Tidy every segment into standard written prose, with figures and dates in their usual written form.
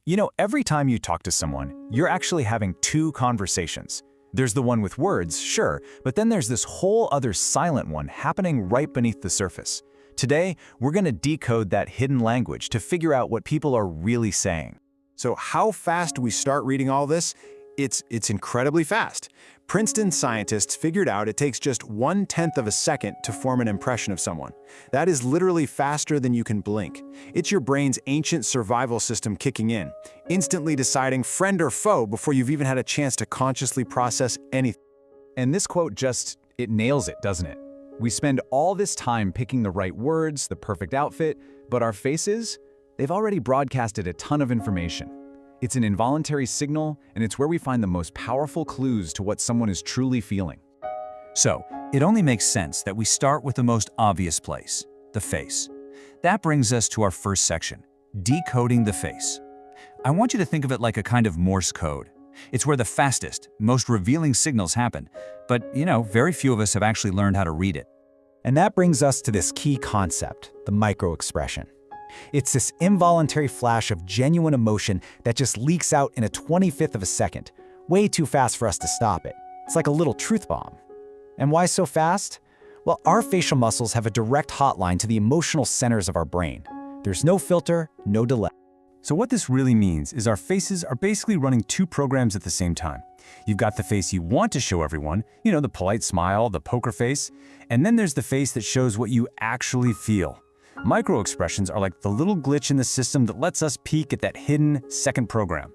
You know, every time you talk to someone, you're actually having two conversations. There's the one with words, sure, but then there's this whole other silent one happening right beneath the surface. Today, we're going to decode that hidden language to figure out what people are really saying. So how fast do we start reading all this? It's incredibly fast. Princeton scientists figured out it takes just 1/10 of a second to form an impression of someone. That is literally faster than you can blink. It's your brain's ancient survival system kicking in, instantly deciding friend or foe before you've even had a chance to consciously process anything. And this quote it nails it, doesn't it? We spend all this time picking the right words, the perfect outfit, but our faces, they've already broadcasted a ton of information. It's an involuntary signal, and it's where we find the most powerful clues to what someone is truly feeling. So, it only makes sense that we start with the most obvious place, the face. That brings us to our first section, decoding the face. I want you to think of it like a kind of Morse code. It's where the fastest, most revealing signals happen, but, very few of us have actually learned how to read it. And that brings us to this key concept, the microexpression. It's this involuntary flash of genuine emotion that just leaks out in a 25th of a second, way too fast for us to stop it. It's like a little truth bomb. And why so fast? Well, our facial muscles have a direct hotline to the emotional centers of our brain. There's no filter, no delay. So what this really means is our faces are basically running two programs at the same time. You've got the face you want to show everyone, the polite smile, the poker face, and then there's the face that shows what you actually feel. Microexpressions are like the little glitch in the system that lets us peek at that hidden second program.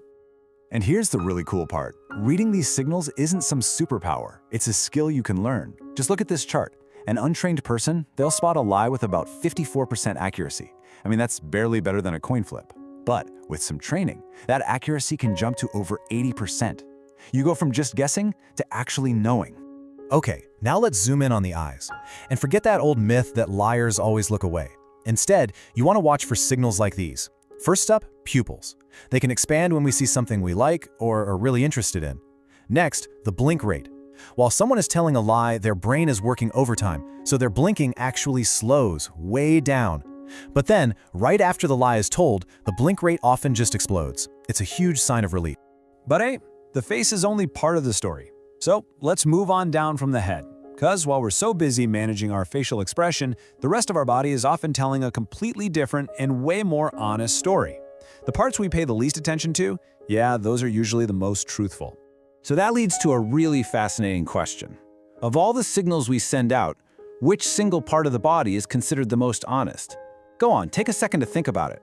And here's the really cool part. Reading these signals isn't some superpower. It's a skill you can learn. Just look at this chart. An untrained person, they'll spot a lie with about 54% accuracy. I mean, that's barely better than a coin flip. But with some training, that accuracy can jump to over 80%. You go from just guessing to actually knowing. Okay, now let's zoom in on the eyes. And forget that old myth that liars always look away. Instead, you want to watch for signals like these. First up, pupils. They can expand when we see something we like or are really interested in. Next, the blink rate. While someone is telling a lie, their brain is working overtime, so their blinking actually slows way down. But then, right after the lie is told, the blink rate often just explodes. It's a huge sign of relief. But hey, the face is only part of the story. So let's move on down from the head. Because while we're so busy managing our facial expression, the rest of our body is often telling a completely different and way more honest story. The parts we pay the least attention to, those are usually the most truthful. So that leads to a really fascinating question. Of all the signals we send out, which single part of the body is considered the most honest? Go on, take a second to think about it.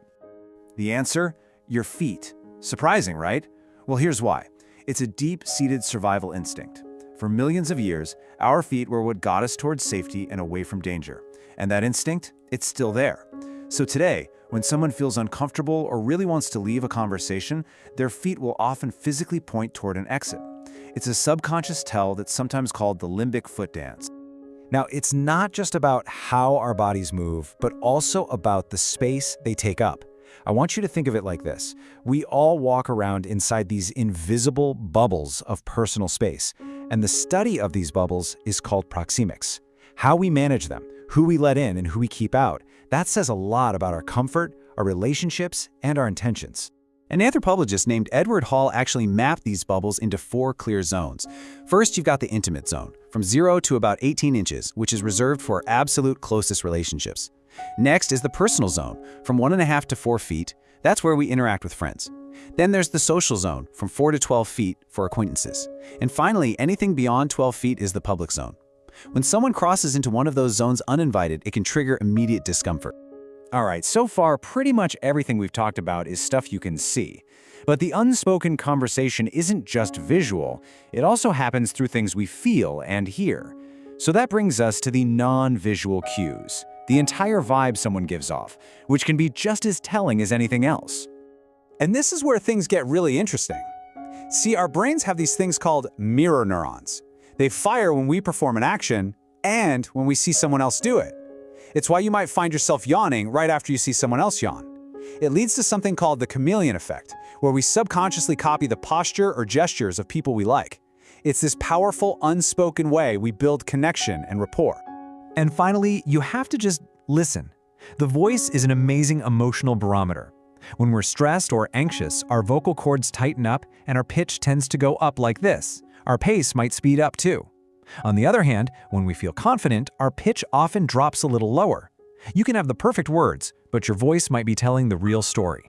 The answer? Your feet. Surprising, right? Well, here's why. It's a deep-seated survival instinct. For millions of years, our feet were what got us towards safety and away from danger. And that instinct, it's still there. So today, when someone feels uncomfortable or really wants to leave a conversation, their feet will often physically point toward an exit. It's a subconscious tell that's sometimes called the limbic foot dance. Now, it's not just about how our bodies move, but also about the space they take up. I want you to think of it like this. We all walk around inside these invisible bubbles of personal space, and the study of these bubbles is called proxemics. How we manage them, who we let in and who we keep out, that says a lot about our comfort, our relationships, and our intentions. An anthropologist named Edward Hall actually mapped these bubbles into 4 clear zones. First, you've got the intimate zone, from 0 to about 18 inches, which is reserved for our absolute closest relationships. Next is the personal zone, from 1.5 to 4 feet. That's where we interact with friends. Then there's the social zone, from 4 to 12 feet for acquaintances. And finally, anything beyond 12 feet is the public zone. When someone crosses into one of those zones uninvited, it can trigger immediate discomfort. All right, so far, pretty much everything we've talked about is stuff you can see. But the unspoken conversation isn't just visual. It also happens through things we feel and hear. So that brings us to the non-visual cues, the entire vibe someone gives off, which can be just as telling as anything else. And this is where things get really interesting. See, our brains have these things called mirror neurons. They fire when we perform an action and when we see someone else do it. It's why you might find yourself yawning right after you see someone else yawn. It leads to something called the chameleon effect, where we subconsciously copy the posture or gestures of people we like. It's this powerful, unspoken way we build connection and rapport. And finally, you have to just listen. The voice is an amazing emotional barometer. When we're stressed or anxious, our vocal cords tighten up and our pitch tends to go up like this. Our pace might speed up too. On the other hand, when we feel confident, our pitch often drops a little lower. You can have the perfect words, but your voice might be telling the real story.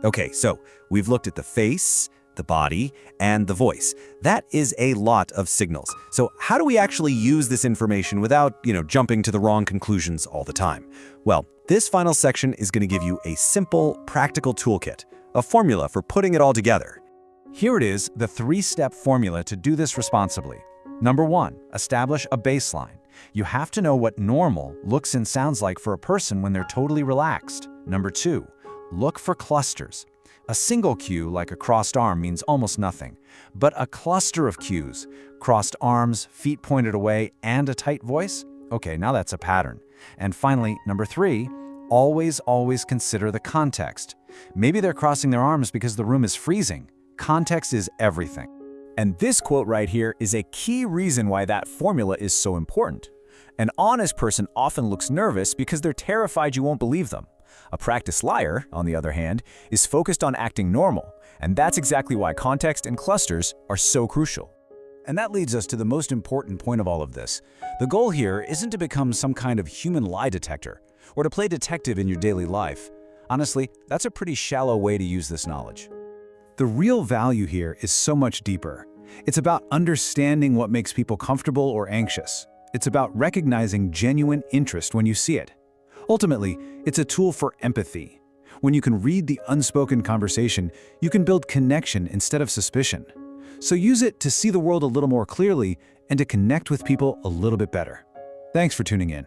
Okay, so we've looked at the face, the body, and the voice. That is a lot of signals. So how do we actually use this information without, jumping to the wrong conclusions all the time? Well, this final section is going to give you a simple, practical toolkit, a formula for putting it all together. Here it is, the 3-step formula to do this responsibly. Number 1, establish a baseline. You have to know what normal looks and sounds like for a person when they're totally relaxed. Number 2, look for clusters. A single cue, like a crossed arm, means almost nothing. But a cluster of cues, crossed arms, feet pointed away, and a tight voice? Okay, now that's a pattern. And finally, number 3, always consider the context. Maybe they're crossing their arms because the room is freezing. Context is everything. And this quote right here is a key reason why that formula is so important. An honest person often looks nervous because they're terrified you won't believe them. A practiced liar, on the other hand, is focused on acting normal, and that's exactly why context and clusters are so crucial. And that leads us to the most important point of all of this. The goal here isn't to become some kind of human lie detector, or to play detective in your daily life. Honestly, that's a pretty shallow way to use this knowledge. The real value here is so much deeper. It's about understanding what makes people comfortable or anxious. It's about recognizing genuine interest when you see it. Ultimately, it's a tool for empathy. When you can read the unspoken conversation, you can build connection instead of suspicion. So use it to see the world a little more clearly and to connect with people a little bit better. Thanks for tuning in.